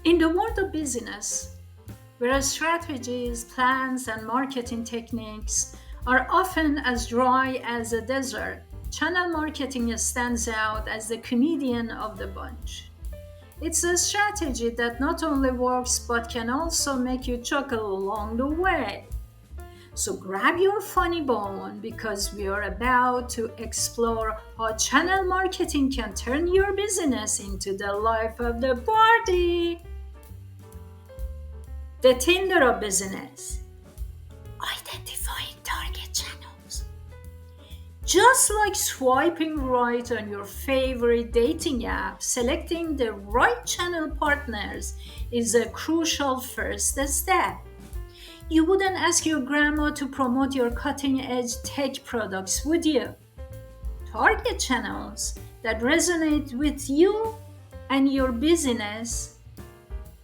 In the world of business, where strategies, plans, and marketing techniques are often as dry as a desert, channel marketing stands out as the comedian of the bunch. It's a strategy that not only works but can also make you chuckle along the way. So grab your funny bone because we are about to explore how channel marketing can turn your business into the life of the party. The Tinder of business. Identifying target channels. Just like swiping right on your favorite dating app, selecting the right channel partners is a crucial first step. You wouldn't ask your grandma to promote your cutting edge tech products, would you? Target channels that resonate with you and your business,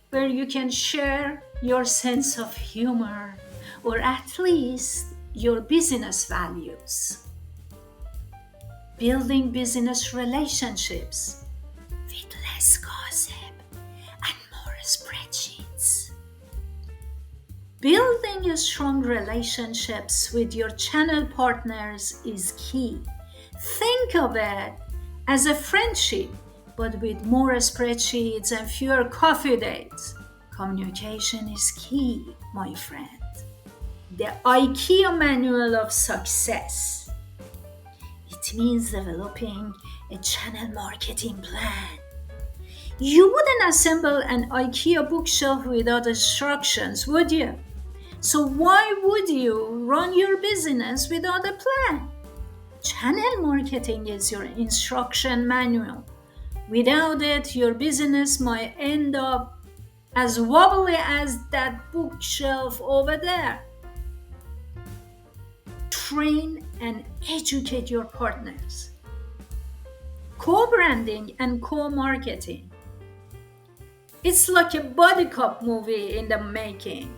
where you can share your sense of humor or at least your business values. Building business relationships with less gossip and more spreadsheets. Building strong relationships with your channel partners is key. Think of it as a friendship, but with more spreadsheets and fewer coffee dates. Communication is key, my friend. The Ikea manual of success. It means developing a channel marketing plan. You wouldn't assemble an IKEA bookshelf without instructions, would you? So why would you run your business without a plan? Channel marketing is your instruction manual. Without it, your business might end up as wobbly as that bookshelf over there. Train and educate your partners. Co-branding and co-marketing. It's like a body cop movie in the making.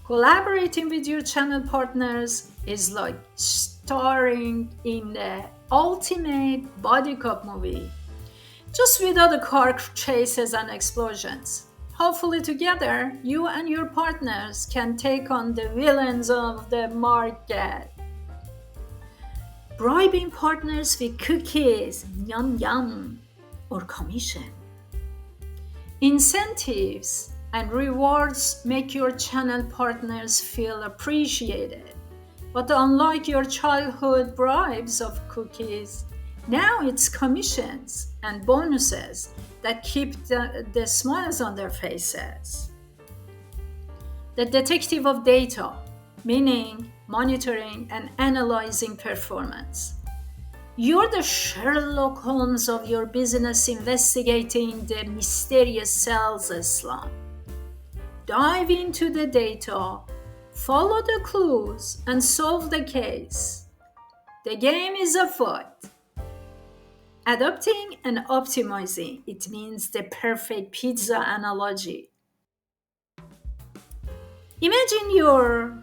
Collaborating with your channel partners is like starring in the ultimate body cop movie, just without the car chases and explosions. Hopefully, together, you and your partners can take on the villains of the market. Bribing partners with cookies, yum yum, or commission. Incentives and rewards make your channel partners feel appreciated. But unlike your childhood bribes of cookies, now it's commissions and bonuses that keep the smiles on their faces. The detective of data, meaning monitoring and analyzing performance. You're the Sherlock Holmes of your business, investigating the mysterious sales slump. Dive into the data, follow the clues, and solve the case. The game is afoot. Adapting and optimizing, it means the perfect pizza analogy. Imagine your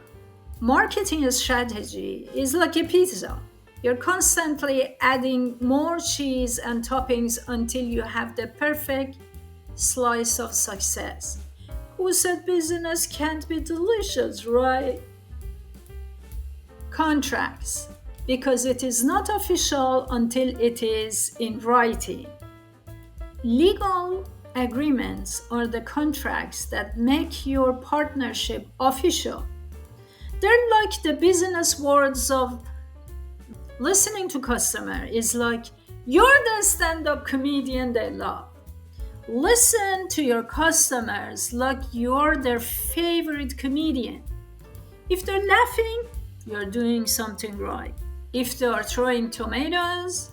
marketing strategy is like a pizza. You're constantly adding more cheese and toppings until you have the perfect slice of success. Who said business can't be delicious, right? Contracts, because it is not official until it is in writing. Legal agreements are the contracts that make your partnership official. They're like the business words of listening to customer is like you're the stand-up comedian they love. Listen to your customers like you're their favorite comedian. If they're laughing, you're doing something right. If they are throwing tomatoes,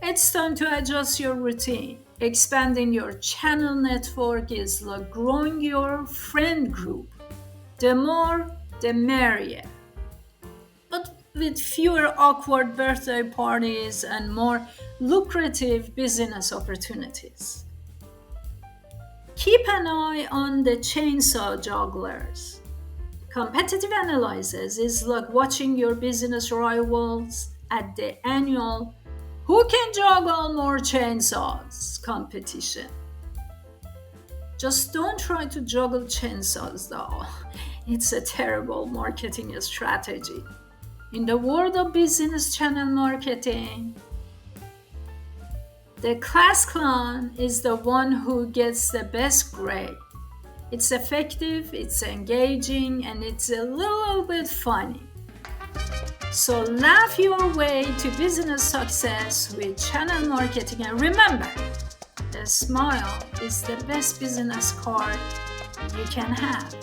it's time to adjust your routine. Expanding your channel network is like growing your friend group. The more, the merrier. But with fewer awkward birthday parties and more lucrative business opportunities. Keep an eye on the chainsaw jugglers. Competitive analysis is like watching your business rivals at the annual Who Can Juggle More Chainsaws competition. Just don't try to juggle chainsaws though. It's a terrible marketing strategy. In the world of business channel marketing, the class clown is the one who gets the best grade. It's effective, it's engaging, and it's a little bit funny. So laugh your way to business success with channel marketing, and remember, a smile is the best business card you can have.